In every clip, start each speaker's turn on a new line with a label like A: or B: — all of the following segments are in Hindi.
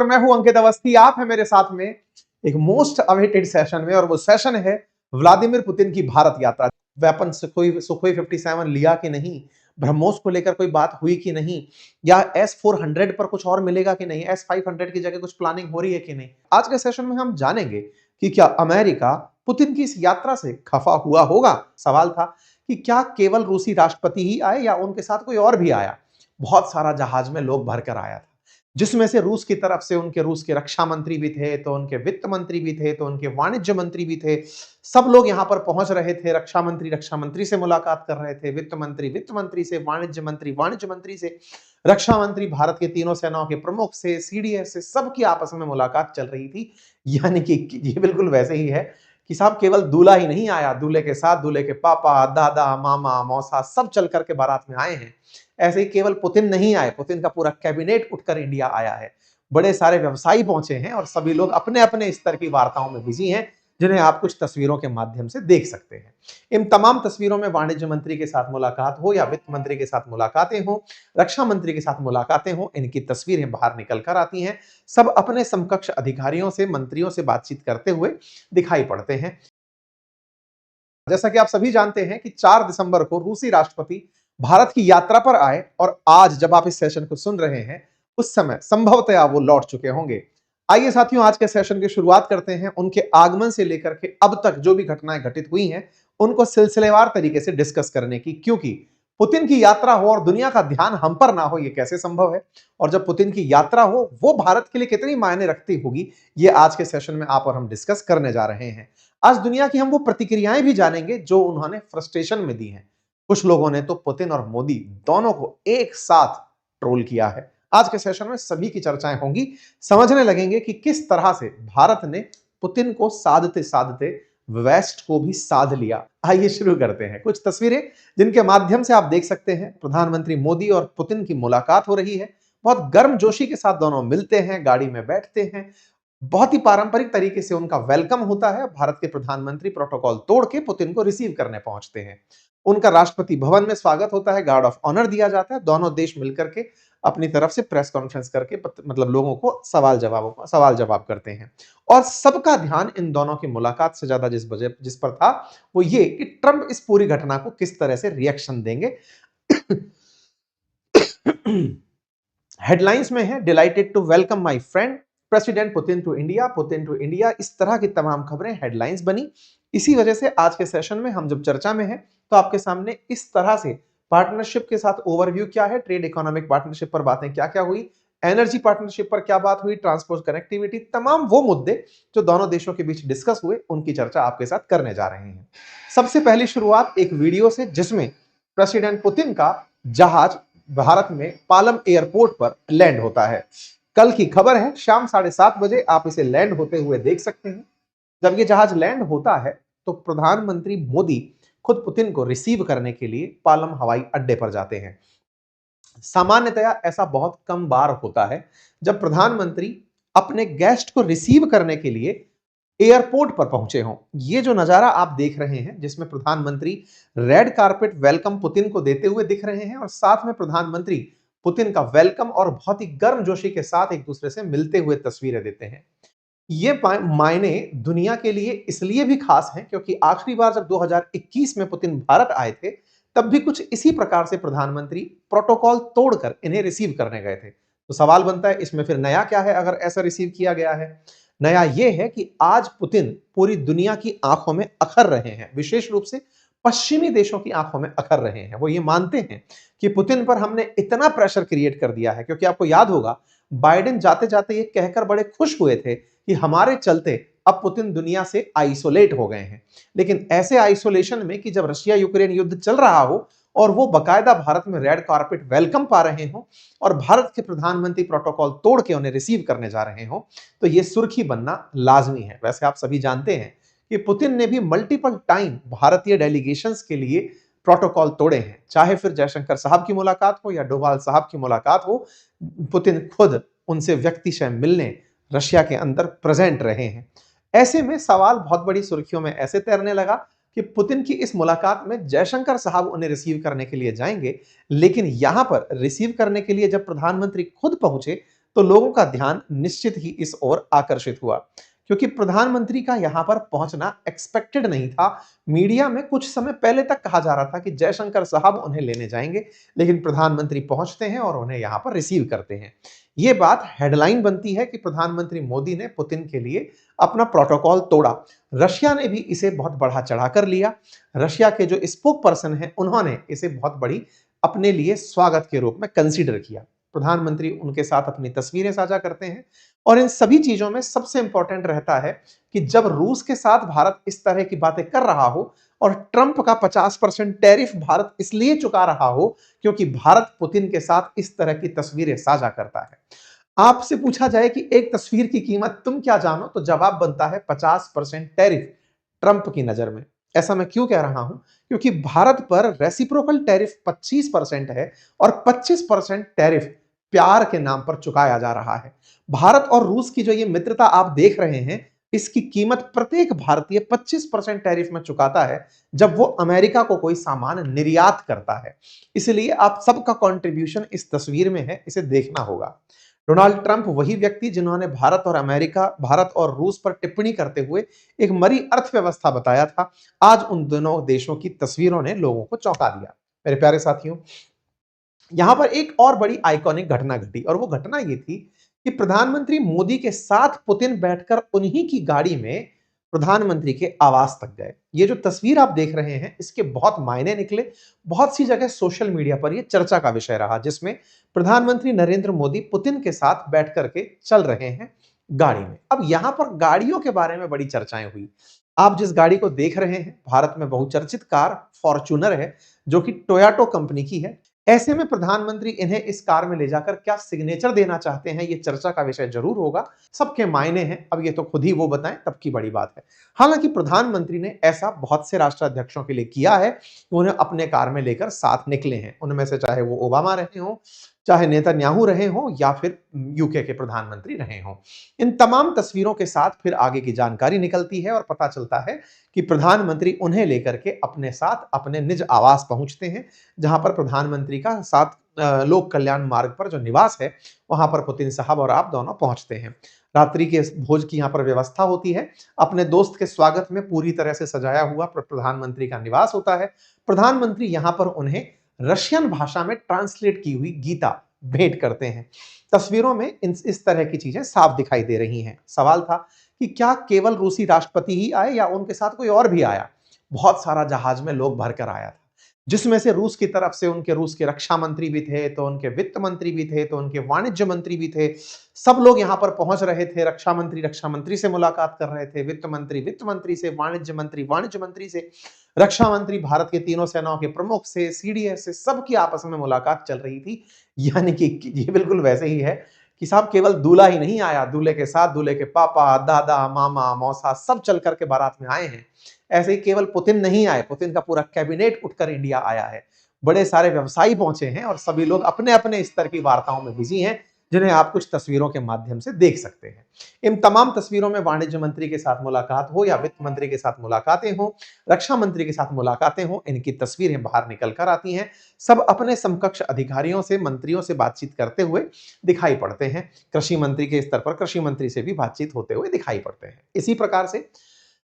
A: तो मैं हूं अंकित अवस्थी, आप है मेरे साथ में एक मोस्ट अवेटेड सेशन में, और वो सेशन है व्लादिमीर पुतिन की भारत यात्रा। वेपन सुखोई 57 लिया कि नहीं, ब्रह्मोस को लेकर कोई बात हुई कि नहीं, या S-400 पर कुछ और मिलेगा कि नहीं, S-500 की जगह कुछ प्लानिंग हो रही है कि नहीं। आज के सेशन में हम जानेंगे कि क्या अमेरिका पुतिन की इस यात्रा से खफा हुआ होगा। सवाल था कि क्या केवल रूसी राष्ट्रपति ही आए या उनके साथ कोई और भी आया। बहुत सारा जहाज में लोग भरकर आया था, जिसमें से रूस की तरफ से उनके रूस के रक्षा मंत्री भी थे, तो उनके वित्त मंत्री भी थे, तो उनके वाणिज्य मंत्री भी थे। सब लोग यहां पर पहुंच रहे थे। रक्षा मंत्री से मुलाकात कर रहे थे, वित्त मंत्री से, वाणिज्य मंत्री से, रक्षा मंत्री भारत के तीनों सेनाओं के प्रमुख से, सीडीएस से, सबकी आपस में मुलाकात चल रही थी। यानी कि ये बिल्कुल वैसे ही है कि साहब केवल दूल्हा ही नहीं आया, दूल्हे के साथ दूल्हे के पापा, दादा, मामा, मौसा सब चल करके बारात में आए हैं। ऐसे ही केवल पुतिन नहीं आए, पुतिन का पूरा कैबिनेट उठकर इंडिया आया है। बड़े सारे व्यवसायी पहुंचे हैं और सभी लोग अपने अपने स्तर की वार्ताओं में बिजी हैं, जिन्हें आप कुछ तस्वीरों के माध्यम से देख सकते हैं। इन तमाम तस्वीरों में वाणिज्य मंत्री के साथ मुलाकात हो या वित्त मंत्री के साथ मुलाकातें हो, रक्षा मंत्री के साथ मुलाकातें हो, इनकी तस्वीरें बाहर निकल कर आती हैं। सब अपने समकक्ष अधिकारियों से, मंत्रियों से बातचीत करते हुए दिखाई पड़ते हैं। जैसा कि आप सभी जानते हैं कि 4 दिसंबर को रूसी राष्ट्रपति भारत की यात्रा पर आए, और आज जब आप इस सेशन को सुन रहे हैं उस समय संभवतः वो लौट चुके होंगे। आइए साथियों, आज के सेशन की शुरुआत करते हैं उनके आगमन से लेकर के अब तक जो भी घटनाएं घटित हुई हैं उनको सिलसिलेवार तरीके से डिस्कस करने की, क्योंकि पुतिन की यात्रा हो और दुनिया का ध्यान हम पर ना हो, यह कैसे संभव है, और जब पुतिन की यात्रा हो वो भारत के लिए कितनी मायने रखती होगी, ये आज के सेशन में आप और हम डिस्कस करने जा रहे हैं। आज दुनिया की हम वो प्रतिक्रियाएं भी जानेंगे जो उन्होंने फ्रस्ट्रेशन में दी हैं। कुछ लोगों ने तो पुतिन और मोदी दोनों को एक साथ ट्रोल किया है। आज के सेशन में सभी की चर्चाएं होंगी, समझने लगेंगे कि किस तरह से भारत ने पुतिन को साधते साधते वेस्ट को भी साध लिया। आइए शुरू करते हैं। कुछ तस्वीरें जिनके माध्यम से आप देख सकते हैं प्रधानमंत्री मोदी और पुतिन की मुलाकात हो रही है। बहुत गर्मजोशी के साथ दोनों मिलते हैं, गाड़ी में बैठते हैं, बहुत ही पारंपरिक तरीके से उनका वेलकम होता है। भारत के प्रधानमंत्री प्रोटोकॉल तोड़ के पुतिन को रिसीव करने पहुंचते हैं। उनका राष्ट्रपति भवन में स्वागत होता है, गार्ड ऑफ ऑनर दिया जाता है। दोनों देश मिलकर के अपनी तरफ से प्रेस कॉन्फ्रेंस करके मतलब लोगों को सवाल जवाब करते हैं। और सबका ध्यान इन दोनों की मुलाकात से ज्यादा जिस पर था वो ये कि ट्रंप इस पूरी घटना को किस तरह से रिएक्शन देंगे। हेडलाइंस में है delighted to welcome my friend president Putin to India, इस तरह की तमाम खबरें हेडलाइंस बनी। इसी वजह से आज के सेशन में हम जब चर्चा में हैं तो आपके सामने इस तरह से पार्टनरशिप के साथ ओवरव्यू क्या है, ट्रेड इकोनॉमिक पार्टनरशिप पर बातें क्या क्या हुई, एनर्जी पार्टनरशिप पर क्या बात हुई, ट्रांसपोर्ट कनेक्टिविटी, तमाम वो मुद्दे जो दोनों देशों के बीच डिस्कस हुए उनकी चर्चा आपके साथ करने जा रहे हैं। सबसे पहली शुरुआत एक वीडियो से, जिसमें प्रेसिडेंट पुतिन का जहाज भारत में पालम एयरपोर्ट पर लैंड होता है। कल की खबर है, शाम 7:30 बजे आप इसे लैंड होते हुए देख सकते हैं। जब ये जहाज लैंड होता है तो प्रधानमंत्री मोदी खुद पुतिन को रिसीव करने के लिए पालम हवाई अड्डे पर जाते हैं। सामान्यतया ऐसा बहुत कम बार होता है जब प्रधानमंत्री अपने गेस्ट को रिसीव करने के लिए एयरपोर्ट पर पहुंचे हों। ये जो नजारा आप देख रहे हैं, जिसमें प्रधानमंत्री रेड कारपेट वेलकम पुतिन को देते हुए दिख रहे हैं, और साथ में प्रधानमंत्री पुतिन का वेलकम और बहुत ही गर्मजोशी के साथ एक दूसरे से मिलते हुए तस्वीरें देते हैं। ये मायने दुनिया के लिए इसलिए भी खास हैं क्योंकि आखिरी बार जब 2021 में पुतिन भारत आए थे, तब भी कुछ इसी प्रकार से प्रधानमंत्री प्रोटोकॉल तोड़कर इन्हें रिसीव करने गए थे। तो सवाल बनता है, इसमें फिर नया क्या है अगर ऐसा रिसीव किया गया है। नया यह है कि आज पुतिन पूरी दुनिया की आंखों में अखर रहे हैं, विशेष रूप से पश्चिमी देशों की आंखों में अखर रहे हैं। वो ये मानते हैं कि पुतिन पर हमने इतना प्रेशर क्रिएट कर दिया है, क्योंकि आपको याद होगा बाइडेन जाते जाते ये कहकर बड़े खुश हुए थे कि हमारे चलते अब पुतिन दुनिया से आइसोलेट हो गए हैं। लेकिन ऐसे आइसोलेशन में कि जब रशिया यूक्रेन युद्ध चल रहा हो और वो बकायदा भारत में रेड कारपेट वेलकम पा रहे हो और भारत के प्रधानमंत्री प्रोटोकॉल तोड़ के उन्हें रिसीव करने जा रहे हो, तो ये सुर्खी बनना लाजमी है। वैसे आप सभी जानते हैं कि पुतिन ने भी मल्टीपल टाइम भारतीय डेलीगेशंस के लिए प्रोटोकॉल तोड़े हैं, चाहे फिर जयशंकर साहब की मुलाकात हो या डोभाल साहब की मुलाकात हो। पुतिन खुद उनसे व्यक्तिशः मिलने रशिया के अंदर प्रेजेंट रहे हैं। ऐसे में सवाल बहुत बड़ी सुर्खियों में ऐसे तैरने लगा कि पुतिन की इस मुलाकात में जयशंकर साहब उन्हें रिसीव करने के लिए जाएंगे, लेकिन यहां पर रिसीव करने के लिए जब प्रधानमंत्री खुद पहुंचे तो लोगों का ध्यान निश्चित ही इस ओर आकर्षित हुआ, क्योंकि प्रधानमंत्री का यहां पर पहुंचना एक्सपेक्टेड नहीं था। मीडिया में कुछ समय पहले तक कहा जा रहा था कि जयशंकर साहब उन्हें लेने जाएंगे, लेकिन प्रधानमंत्री पहुंचते हैं और उन्हें यहां पर रिसीव करते हैं। यह बात हेडलाइन बनती है कि प्रधानमंत्री मोदी ने पुतिन के लिए अपना प्रोटोकॉल तोड़ा। रशिया ने भी इसे बहुत बढ़ा चढ़ाकर लिया। रशिया के जो स्पोक पर्सन हैं, उन्होंने इसे बहुत बड़ी अपने लिए स्वागत के रूप में कंसीडर किया। प्रधानमंत्री उनके साथ अपनी तस्वीरें साझा करते हैं, और इन सभी चीजों में सबसे इंपॉर्टेंट रहता है कि जब रूस के साथ भारत इस तरह की बातें कर रहा हो और ट्रंप का 50% टैरिफ भारत इसलिए चुका रहा हो क्योंकि भारत पुतिन के साथ इस तरह की तस्वीरें साझा करता है। आपसे पूछा जाए कि एक तस्वीर की कीमत तुम क्या जानो, तो जवाब बनता है 50% टैरिफ ट्रंप की नजर में। ऐसा मैं क्यों कह रहा हूं? क्योंकि भारत पर रेसिप्रोकल टैरिफ 25% है और 25% टैरिफ प्यार के नाम पर चुकाया जा रहा है। भारत और रूस की जो ये मित्रता आप देख रहे हैं, इसकी कीमत प्रत्येक भारतीय 25% टैरिफ में चुकाता है जब वो अमेरिका को कोई सामान निर्यात करता है। इसलिए आप सबका कंट्रीब्यूशन इस तस्वीर में है, इसे देखना होगा। डोनाल्ड ट्रंप वही व्यक्ति जिन्होंने भारत और रूस पर टिप्पणी करते हुए एक मरी अर्थव्यवस्था बताया था, आज उन दोनों देशों की तस्वीरों ने लोगों को चौंका दिया। मेरे प्यारे साथियों, यहां पर एक और बड़ी आइकॉनिक घटना घटी, और वो घटना ये थी कि प्रधानमंत्री मोदी के साथ पुतिन बैठकर उन्हीं की गाड़ी में प्रधानमंत्री के आवास तक गए। ये जो तस्वीर आप देख रहे हैं, इसके बहुत मायने निकले। बहुत सी जगह सोशल मीडिया पर यह चर्चा का विषय रहा, जिसमें प्रधानमंत्री नरेंद्र मोदी पुतिन के साथ बैठ करके चल रहे हैं गाड़ी में। अब यहां पर गाड़ियों के बारे में बड़ी चर्चाएं हुई। आप जिस गाड़ी को देख रहे हैं, भारत में बहुचर्चित कार फॉर्च्यूनर है, जो कि टोयोटा कंपनी की है। ऐसे में प्रधानमंत्री इन्हें इस कार में ले जाकर क्या सिग्नेचर देना चाहते हैं, ये चर्चा का विषय जरूर होगा। सबके मायने हैं, अब ये तो खुद ही वो बताएं, तब की बड़ी बात है। हालांकि प्रधानमंत्री ने ऐसा बहुत से राष्ट्राध्यक्षों के लिए किया है कि उन्हें अपने कार में लेकर साथ निकले हैं। उनमें से चाहे वो ओबामा रहे हों, चाहे नेतन्याहू रहे हों, या फिर यूके के प्रधानमंत्री रहे हों। इन तमाम तस्वीरों के साथ फिर आगे की जानकारी निकलती है और पता चलता है कि प्रधानमंत्री उन्हें लेकर के अपने साथ अपने निज आवास पहुंचते हैं, जहां पर प्रधानमंत्री का साथ लोक कल्याण मार्ग पर जो निवास है, वहां पर पुतिन साहब और आप दोनों पहुंचते हैं। रात्रि के भोज की यहाँ पर व्यवस्था होती है। अपने दोस्त के स्वागत में पूरी तरह से सजाया हुआ प्रधानमंत्री का निवास होता है। प्रधानमंत्री यहाँ पर उन्हें रशियन भाषा में ट्रांसलेट की हुई गीता भेंट करते हैं। तस्वीरों में इस तरह की चीजें साफ दिखाई दे रही हैं। सवाल था कि क्या केवल रूसी राष्ट्रपति ही आए या उनके साथ कोई और भी आया? बहुत सारा जहाज में लोग भरकर आया था, जिसमें से रूस की तरफ से उनके रूस के रक्षा मंत्री भी थे, तो उनके वित्त मंत्री भी थे, तो उनके वाणिज्य मंत्री भी थे। सब लोग यहां पर पहुंच रहे थे। रक्षा मंत्री से मुलाकात कर रहे थे, वित्त मंत्री से, वाणिज्य मंत्री से, रक्षा मंत्री भारत के तीनों सेनाओं के प्रमुख से, सीडीएस से, सबकी आपस में मुलाकात चल रही थी। यानी कि ये बिल्कुल वैसे ही है कि साहब केवल दूल्हा ही नहीं आया, दूल्हे के साथ दूल्हे के पापा, दादा, मामा, मौसा सब चल करके बारात में आए हैं। ऐसे ही केवल पुतिन नहीं आए, पुतिन का पूरा कैबिनेट उठकर इंडिया आया है। बड़े सारे व्यवसायी पहुंचे हैं और सभी लोग अपने अपने स्तर की वार्ताओं में बिजी हैं, जिन्हें आप कुछ तस्वीरों के माध्यम से देख सकते हैं। इन तमाम तस्वीरों में वाणिज्य मंत्री के साथ मुलाकात हो या वित्त मंत्री के साथ मुलाकातें हो, रक्षा मंत्री के साथ मुलाकातें हो, इनकी तस्वीरें बाहर निकल कर आती हैं। सब अपने समकक्ष अधिकारियों से, मंत्रियों से बातचीत करते हुए दिखाई पड़ते हैं। कृषि मंत्री के स्तर पर कृषि मंत्री से भी बातचीत होते हुए दिखाई पड़ते हैं। इसी प्रकार से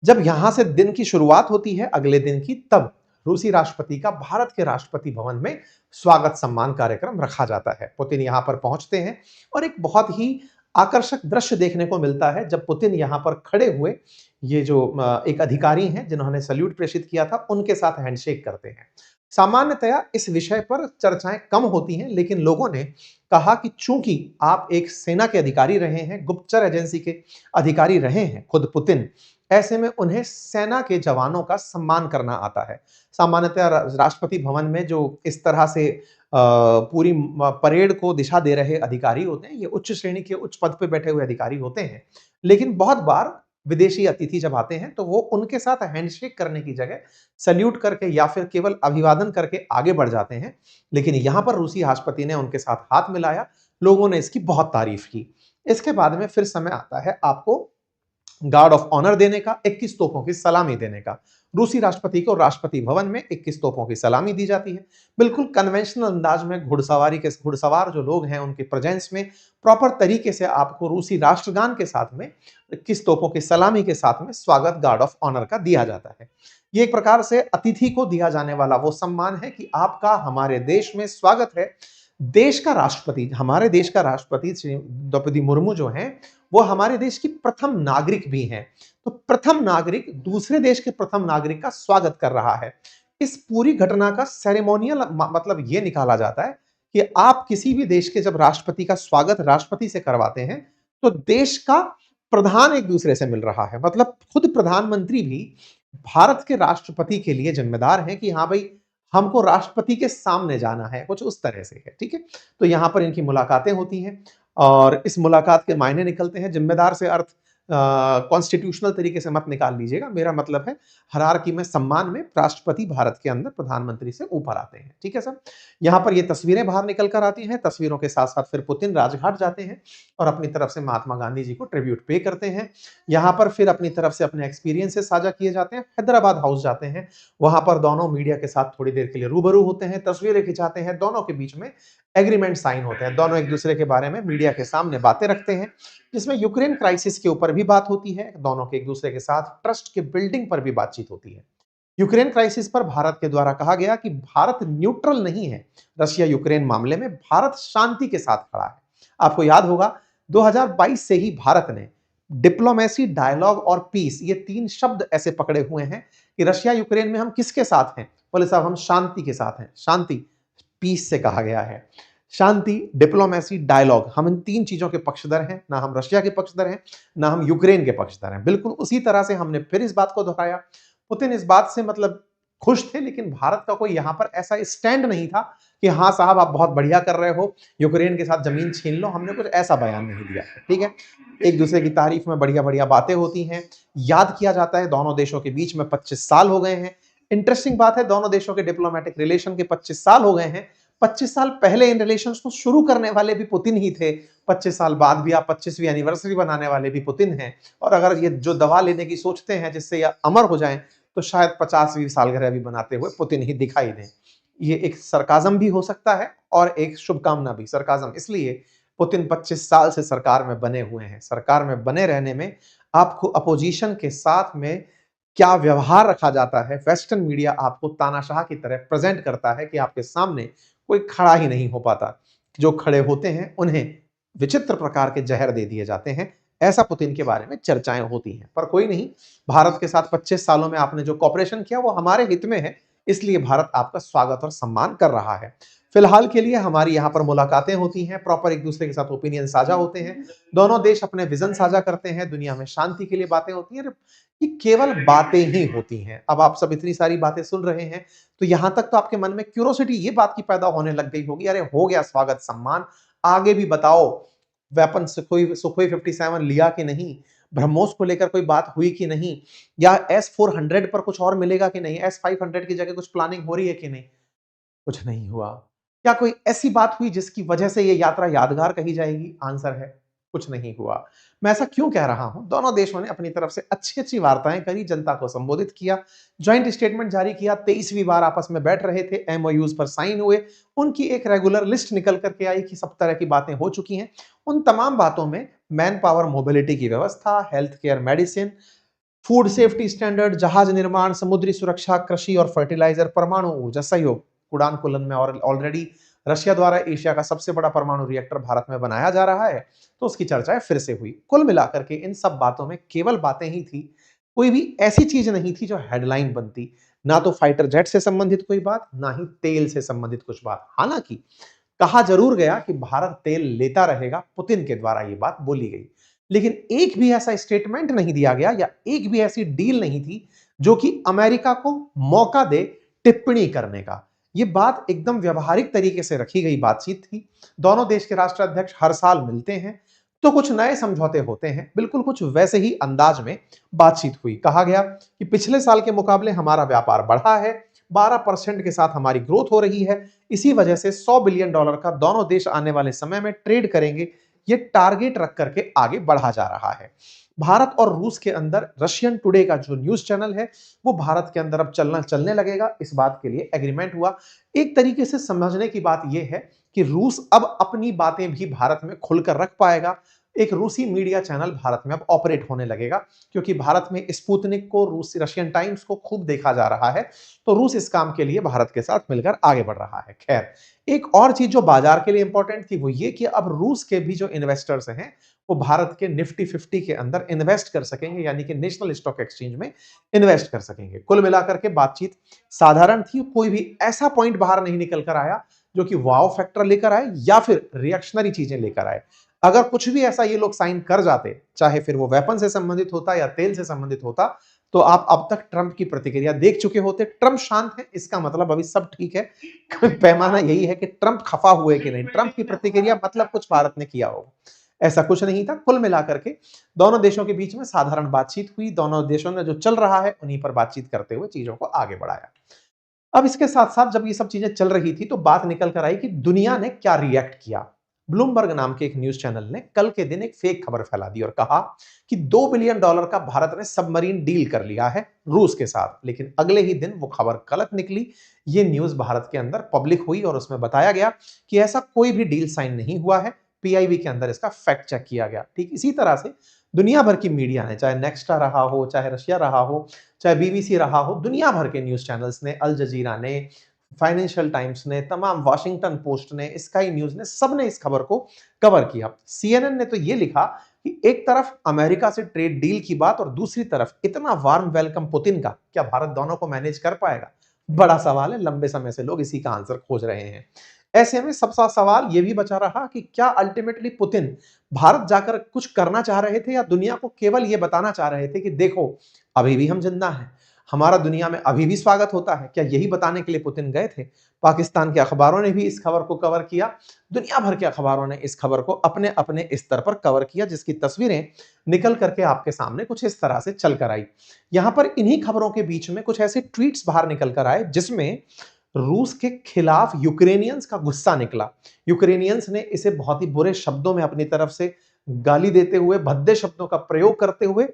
A: जब यहां से दिन की शुरुआत होती है अगले दिन की, तब रूसी राष्ट्रपति का भारत के राष्ट्रपति भवन में स्वागत सम्मान कार्यक्रम रखा जाता है। पुतिन यहां पर पहुंचते हैं और एक बहुत ही आकर्षक दृश्य देखने को मिलता है। जब पुतिन यहां पर खड़े हुए ये जो एक अधिकारी हैं जिन्होंने सल्यूट प्रेषित किया था, उनके साथ हैंडशेक करते हैं। सामान्यतया इस विषय पर चर्चाएं कम होती हैं, लेकिन लोगों ने कहा कि चूंकि आप एक सेना के अधिकारी रहे हैं, गुप्तचर एजेंसी के अधिकारी रहे हैं खुद पुतिन, ऐसे में उन्हें सेना के जवानों का सम्मान करना आता है। सामान्यतः राष्ट्रपति भवन में जो इस तरह से पूरी परेड को दिशा दे रहे अधिकारी होते हैं, ये उच्च श्रेणी के उच्च पद पे बैठे हुए अधिकारी होते हैं। लेकिन बहुत बार विदेशी अतिथि जब आते हैं तो वो उनके साथ हैंडशेक करने की जगह सल्यूट करके या फिर केवल अभिवादन करके आगे बढ़ जाते हैं। लेकिन यहां पर रूसी राष्ट्रपति ने उनके साथ हाथ मिलाया, लोगों ने इसकी बहुत तारीफ की। इसके बाद में फिर समय आता है आपको गार्ड ऑफ ऑनर देने का, 21 तोपों की सलामी देने का। रूसी राष्ट्रपति को राष्ट्रपति भवन में 21 तोपों की सलामी दी जाती है। बिल्कुल कन्वेंशनल अंदाज में घुड़सवार जो लोग हैं उनके प्रेजेंस में प्रॉपर तरीके से आपको रूसी राष्ट्रगान के साथ में 21 तोपों की सलामी के साथ में स्वागत गार्ड ऑफ ऑनर का दिया जाता है। ये एक प्रकार से अतिथि को दिया जाने वाला वो सम्मान है कि आपका हमारे देश में स्वागत है। देश का राष्ट्रपति, हमारे देश का राष्ट्रपति श्री द्रौपदी मुर्मू जो हैं, वो हमारे देश की प्रथम नागरिक भी हैं। तो प्रथम नागरिक दूसरे देश के प्रथम नागरिक का स्वागत कर रहा है। इस पूरी घटना का सेरेमोनियल मतलब ये निकाला जाता है कि आप किसी भी देश के जब राष्ट्रपति का स्वागत राष्ट्रपति से करवाते हैं तो देश का प्रधान एक दूसरे से मिल रहा है। मतलब खुद प्रधानमंत्री भी भारत के राष्ट्रपति के लिए जिम्मेदार हैं कि हाँ भाई, हमको राष्ट्रपति के सामने जाना है, कुछ उस तरह से है। ठीक है, तो यहां पर इनकी मुलाकातें होती हैं और इस मुलाकात के मायने निकलते हैं। जिम्मेदार से अर्थ कॉन्स्टिट्यूशनल तरीके से मत निकाल लीजिएगा, मेरा मतलब है हायरार्की में, सम्मान में राष्ट्रपति भारत के अंदर प्रधानमंत्री से ऊपर आते हैं। ठीक है सर, यहां पर ये तस्वीरें बाहर निकल कर आती हैं। तस्वीरों के साथ साथ फिर पुतिन राजघाट जाते हैं और अपनी तरफ से महात्मा गांधी जी को ट्रिब्यूट पे करते हैं। यहां पर फिर अपनी तरफ से अपने एक्सपीरियंसेस साझा किए जाते हैं। हैदराबाद हाउस जाते हैं, वहां पर दोनों मीडिया के साथ थोड़ी देर के लिए रूबरू होते हैं, तस्वीरें खिंचाते हैं। दोनों के बीच में एग्रीमेंट साइन होते हैं, दोनों एक दूसरे के बारे में मीडिया के सामने बातें रखते हैं, जिसमें यूक्रेन क्राइसिस के ऊपर भी बात होती है। दोनों के एक दूसरे के साथ ट्रस्ट के बिल्डिंग पर भी बातचीत होती है। यूक्रेन क्राइसिस पर भारत के द्वारा कहा गया कि भारत न्यूट्रल नहीं है रशिया यूक्रेन मामले में, भारत शांति के साथ खड़ा है। आपको याद होगा 2022 से ही भारत ने डिप्लोमेसी, डायलॉग और पीस, ये 3 शब्द ऐसे पकड़े हुए हैं कि रशिया यूक्रेन में हम किसके साथ हैं? बोले साहब हम शांति के साथ हैं। शांति, पीस से कहा गया है। शांति, डिप्लोमेसी, डायलॉग, हम इन 3 चीजों के पक्षधर हैं। ना हम रशिया के पक्षधर हैं, ना हम यूक्रेन के पक्षधर हैं। बिल्कुल उसी तरह से हमने फिर इस बात को दोहराया। पुतिन इस बात से मतलब खुश थे, लेकिन भारत का कोई यहां पर ऐसा स्टैंड नहीं था कि हाँ साहब आप बहुत बढ़िया कर रहे हो, यूक्रेन के साथ जमीन छीन लो। हमने कुछ ऐसा बयान नहीं दिया। ठीक है, एक दूसरे की तारीफ में बढ़िया बढ़िया बातें होती हैं, याद किया जाता है दोनों देशों के बीच में 25 साल हो गए हैं। इंटरेस्टिंग बात है, दोनों देशों के डिप्लोमेटिक रिलेशन के 25 साल हो गए हैं। 25 साल पहले इन रिलेशंस को शुरू करने वाले भी पुतिन ही थे। 25 साल बाद भी आप 25वीं एनिवर्सरी बनाने वाले भी पुतिन हैं। और अगर ये जो दवा लेने की सोचते हैं जिससे ये अमर हो जाएं, तो शायद 50वीं सालगिरह भी बनाते हुए पुतिन ही दिखाई दें। ये एक सरकाजम भी हो सकता है और एक शुभकामना भी। सरकाजम इसलिए, पुतिन 25 साल से सरकार में बने हुए हैं। सरकार में बने रहने में आपको अपोजिशन के साथ में क्या व्यवहार रखा जाता है, वेस्टर्न मीडिया आपको तानाशाह की तरह प्रेजेंट करता है कि आपके सामने कोई खड़ा ही नहीं हो पाता। जो खड़े होते हैं उन्हें विचित्र प्रकार के जहर दे दिए जाते हैं। ऐसा पुतिन के बारे में चर्चाएं होती हैं। पर कोई नहीं, भारत के साथ 25 सालों में आपने जो कॉपरेशन किया वो हमारे हित में है, इसलिए भारत आपका स्वागत और सम्मान कर रहा है। फिलहाल के लिए हमारी यहाँ पर मुलाकातें होती हैं, प्रॉपर एक दूसरे के साथ ओपिनियन साझा होते हैं, दोनों देश अपने विजन साझा करते हैं, दुनिया में शांति के लिए बातें होती हैं। ये केवल बातें ही होती हैं। अब आप सब इतनी सारी बातें सुन रहे हैं तो यहां तक तो आपके मन में क्यूरोसिटी ये बात की पैदा होने लग गई होगी, अरे हो गया स्वागत सम्मान, आगे भी बताओ वेपन सुखोई 57 लिया कि नहीं, ब्रह्मोस को लेकर कोई बात हुई कि नहीं, या S-400 पर कुछ और मिलेगा कि नहीं, S-500 की जगह कुछ प्लानिंग हो रही है कि नहीं। कुछ नहीं हुआ। क्या कोई ऐसी बात हुई जिसकी वजह से ये यात्रा यादगार कही जाएगी? आंसर है कुछ नहीं हुआ। मैं ऐसा क्यों कह रहा हूं? दोनों देशों ने अपनी तरफ से अच्छी-अच्छी वार्ताएं करी, जनता को संबोधित किया, जॉइंट स्टेटमेंट जारी किया, 23वीं बार आपस में बैठ रहे थे, एमओयूज पर साइन हुए, उनकी एक रेगुलर लिस्ट निकल करके आई कि सब तरह की बातें हो चुकी हैं। उन तमाम बातों में मैन पावर मोबिलिटी की व्यवस्था, health care, medicine, food safety standard, जहाज निर्माण, समुद्री सुरक्षा, कृषि और फर्टिलाइजर, परमाणु ऊर्जा सहयोग, कुडानकुलन में और ऑलरेडी रशिया द्वारा एशिया का सबसे बड़ा परमाणु रिएक्टर भारत में बनाया जा रहा है, तो उसकी चर्चाएं फिर से हुई। कुल मिलाकर के इन सब बातों में केवल बातें ही थी, कोई भी ऐसी चीज नहीं थी जो हेडलाइन बनती। ना तो फाइटर जेट से संबंधित कोई बात, ना ही तेल से संबंधित कुछ बात। हालांकि कहा जरूर गया कि भारत तेल लेता रहेगा, पुतिन के द्वारा ये बात बोली गई, लेकिन एक भी ऐसा स्टेटमेंट नहीं दिया गया या एक भी ऐसी डील नहीं थी जो कि अमेरिका को मौका दे टिप्पणी करने का। ये बात एकदम व्यवहारिक तरीके से रखी गई बातचीत थी। दोनों देश के राष्ट्राध्यक्ष हर साल मिलते हैं तो कुछ नए समझौते होते हैं, बिल्कुल कुछ वैसे ही अंदाज में बातचीत हुई। कहा गया कि पिछले साल के मुकाबले हमारा व्यापार बढ़ा है, 12% के साथ हमारी ग्रोथ हो रही है, इसी वजह से $100 बिलियन का दोनों देश आने वाले समय में ट्रेड करेंगे, ये टारगेट रख करके आगे बढ़ा जा रहा है। भारत और रूस के अंदर रशियन टुडे का जो न्यूज चैनल है वो भारत के अंदर अब चलने लगेगा, इस बात के लिए एग्रीमेंट हुआ। एक तरीके से समझने की बात यह है कि रूस अब अपनी बातें भी भारत में खुलकर रख पाएगा। एक रूसी मीडिया चैनल भारत में अब ऑपरेट होने लगेगा, क्योंकि भारत में स्पुतनिक को, रूसी रशियन टाइम्स को खूब देखा जा रहा है, तो रूस इस काम के लिए भारत के साथ मिलकर आगे बढ़ रहा है। खैर, एक और चीज जो बाजार के लिए इंपॉर्टेंट थी वो ये कि अब रूस के भी जो इन्वेस्टर्स हैं वो भारत के निफ्टी 50 के अंदर इन्वेस्ट कर सकेंगे, यानी कि नेशनल स्टॉक एक्सचेंज में इन्वेस्ट कर सकेंगे। कुल मिलाकर के बातचीत साधारण थी, कोई भी ऐसा पॉइंट बाहर नहीं निकल कर आया जो कि वाव फैक्टर लेकर आए या फिर रिएक्शनरी चीजें लेकर आए। अगर कुछ भी ऐसा ये लोग साइन कर जाते, चाहे फिर वो वेपन से संबंधित होता या तेल से संबंधित होता, तो आप अब तक ट्रंप की प्रतिक्रिया देख चुके होते। ट्रंप शांत है, इसका मतलब अभी सब ठीक है। पैमाना यही है कि ट्रंप खफा हुए कि नहीं, ट्रंप की प्रतिक्रिया मतलब कुछ भारत ने किया होगा, ऐसा कुछ नहीं था। कुल मिलाकर के दोनों देशों के बीच में साधारण बातचीत हुई, दोनों देशों ने जो चल रहा है उन्हीं पर बातचीत करते हुए चीजों को आगे बढ़ाया। अब इसके साथ साथ जब ये सब चीजें चल रही थी तो बात निकल कर आई कि दुनिया ने क्या रिएक्ट किया। ब्लूमबर्ग नाम के एक न्यूज चैनल ने कल के दिन एक फेक खबर फैला दी और कहा कि $2 बिलियन का भारत ने सबमरीन डील कर लिया है रूस के साथ, लेकिन अगले ही दिन वो खबर गलत निकली। ये न्यूज भारत के अंदर पब्लिक हुई और उसमें बताया गया कि ऐसा कोई भी डील साइन नहीं हुआ है। पीआईबी के अंदर इसका फैक्ट चेक किया गया। ठीक इसी तरह से दुनिया भर की मीडिया ने, चाहे नेक्स्टा रहा हो, चाहे रशिया रहा हो, चाहे बीबीसी रहा हो, दुनिया भर के न्यूज चैनल्स ने, अल जजीरा ने, फाइनेंशियल टाइम्स ने, तमाम वाशिंगटन पोस्ट ने, स्काई न्यूज ने, सबने इस खबर को कवर किया। सीएनएन ने तो ये लिखा कि एक तरफ अमेरिका से ट्रेड डील की बात और दूसरी तरफ इतना वार्म वेलकम पुतिन का, क्या भारत दोनों को मैनेज कर पाएगा? बड़ा सवाल है, लंबे समय से लोग इसी का आंसर खोज रहे हैं। ऐसे में सबसे सवाल यह भी बचा रहा कि क्या अल्टीमेटली पुतिन भारत जाकर कुछ करना चाह रहे थे या दुनिया को केवल यह बताना चाह रहे थे कि देखो अभी भी हम जिंदा हैं, हमारा दुनिया में अभी भी स्वागत होता है। क्या यही बताने के लिए पुतिन गए थे? पाकिस्तान के अखबारों ने भी इस खबर को कवर किया, दुनिया भर के अखबारों ने इस खबर को अपने अपने स्तर पर कवर किया, जिसकी तस्वीरें निकल करके आपके सामने कुछ इस तरह से चल कर आई। यहां पर इन्हीं खबरों के बीच में कुछ ऐसे ट्वीट्स बाहर निकल कर आए जिसमें रूस के खिलाफ यूक्रेनियंस का गुस्सा निकला। यूक्रेनियंस ने इसे बहुत ही बुरे शब्दों में अपनी तरफ से गाली देते हुए, भद्दे शब्दों का प्रयोग करते हुए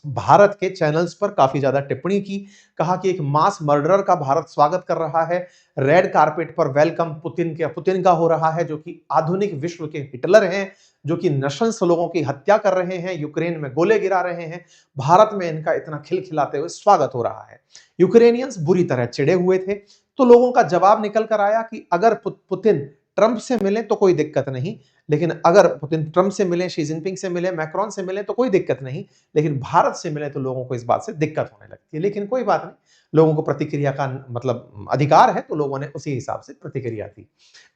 A: भारत के चैनल्स पर काफी ज्यादा टिप्पणी की। कहा कि एक मास मर्डरर का भारत स्वागत कर रहा है, रेड कारपेट पर वेलकम पुतिन का हो रहा है, जो कि आधुनिक विश्व के हिटलर हैं, जो कि नशंस लोगों की हत्या कर रहे हैं, यूक्रेन में गोले गिरा रहे हैं, भारत में इनका इतना खिलखिलाते हुए स्वागत हो रहा है। यूक्रेनियंस बुरी तरह चिढ़े हुए थे, तो लोगों का जवाब निकल कर आया कि अगर पुतिन ट्रंप से मिले तो कोई दिक्कत नहीं, लेकिन अगर पुतिन ट्रंप से मिले, शी जिनपिंग से मिले, मैक्रोन से मिले तो कोई दिक्कत नहीं, लेकिन भारत से मिले तो लोगों को इस बात से दिक्कत होने लगती है। लेकिन कोई बात नहीं, लोगों को प्रतिक्रिया का मतलब अधिकार है, तो लोगों ने उसी हिसाब से प्रतिक्रिया दी।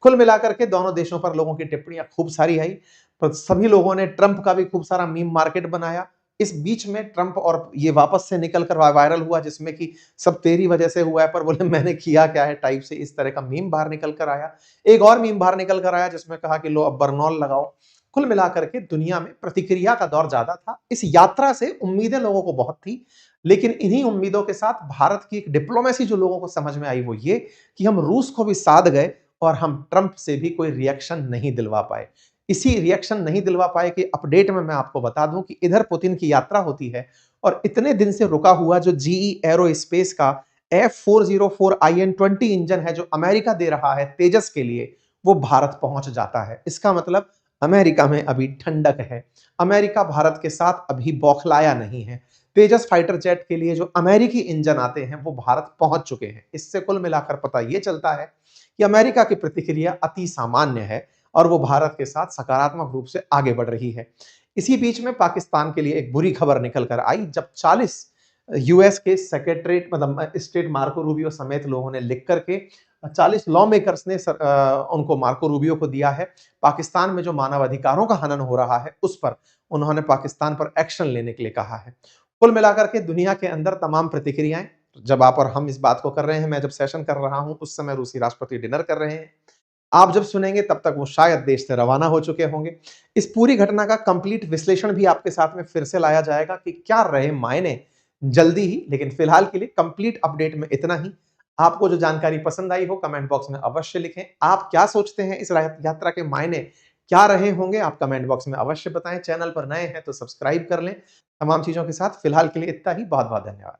A: कुल मिलाकर के दोनों देशों पर लोगों की टिप्पणियां खूब सारी आई, पर सभी लोगों ने ट्रंप का भी खूब सारा मीम मार्केट बनाया। इस बीच में ट्रंप और ये वापस से निकलकर वायरल हुआ, जिसमें कि सब तेरी वजह से हुआ है, पर बोले मैंने किया क्या है टाइप से इस तरह का मीम बाहर निकल कर आया। एक और मीम बाहर निकल कर आया जिसमें कहा कि लो अब बर्नौल लगाओ। कुल मिलाकर के दुनिया में प्रतिक्रिया का दौर ज्यादा था। इस यात्रा से उम्मीदें लोगों को बहुत थी, लेकिन इन्हीं उम्मीदों के साथ भारत की एक डिप्लोमेसी जो लोगों को समझ में आई वो ये कि हम रूस को भी साध गए और हम ट्रंप से भी कोई रिएक्शन नहीं दिलवा पाए। इसी रिएक्शन नहीं दिलवा पाए कि अपडेट में मैं आपको बता दूं कि इधर पुतिन की यात्रा होती है और इतने दिन से रुका हुआ जो जीई एरोस्पेस का F404IN20 इंजन है जो अमेरिका दे रहा है तेजस के लिए, वो भारत पहुंच जाता है। इसका मतलब अमेरिका में अभी ठंडक है, अमेरिका भारत के साथ अभी बौखलाया नहीं है। तेजस फाइटर जेट के लिए जो अमेरिकी इंजन आते हैं वो भारत पहुंच चुके हैं। इससे कुल मिलाकर पता यह चलता है कि अमेरिका की प्रतिक्रिया अति सामान्य है और वो भारत के साथ सकारात्मक रूप से आगे बढ़ रही है। इसी बीच में पाकिस्तान के लिए एक बुरी खबर निकल कर आई, जब 40 यूएस के सेक्रेटरीट मतलब स्टेट मार्को रूबियो समेत लोगों ने लिख करके 40 लॉ मेकर्स ने उनको मार्को रूबियो को दिया है। पाकिस्तान में जो मानव अधिकारों का हनन हो रहा है उस पर उन्होंने पाकिस्तान पर एक्शन लेने के लिए कहा है। कुल मिलाकर के दुनिया के अंदर तमाम प्रतिक्रियाएं, जब आप और हम इस बात को कर रहे हैं, मैं जब सेशन कर रहा हूं उस समय रूसी राष्ट्रपति डिनर कर रहे हैं, आप जब सुनेंगे तब तक वो शायद देश से रवाना हो चुके होंगे। इस पूरी घटना का कंप्लीट विश्लेषण भी आपके साथ में फिर से लाया जाएगा कि क्या रहे मायने जल्दी ही, लेकिन फिलहाल के लिए कंप्लीट अपडेट में इतना ही। आपको जो जानकारी पसंद आई हो कमेंट बॉक्स में अवश्य लिखें। आप क्या सोचते हैं इस यात्रा के मायने क्या रहे होंगे आप कमेंट बॉक्स में अवश्य बताएं। चैनल पर नए हैं तो सब्सक्राइब कर लें। तमाम चीजों के साथ फिलहाल के लिए इतना ही। बहुत बहुत धन्यवाद।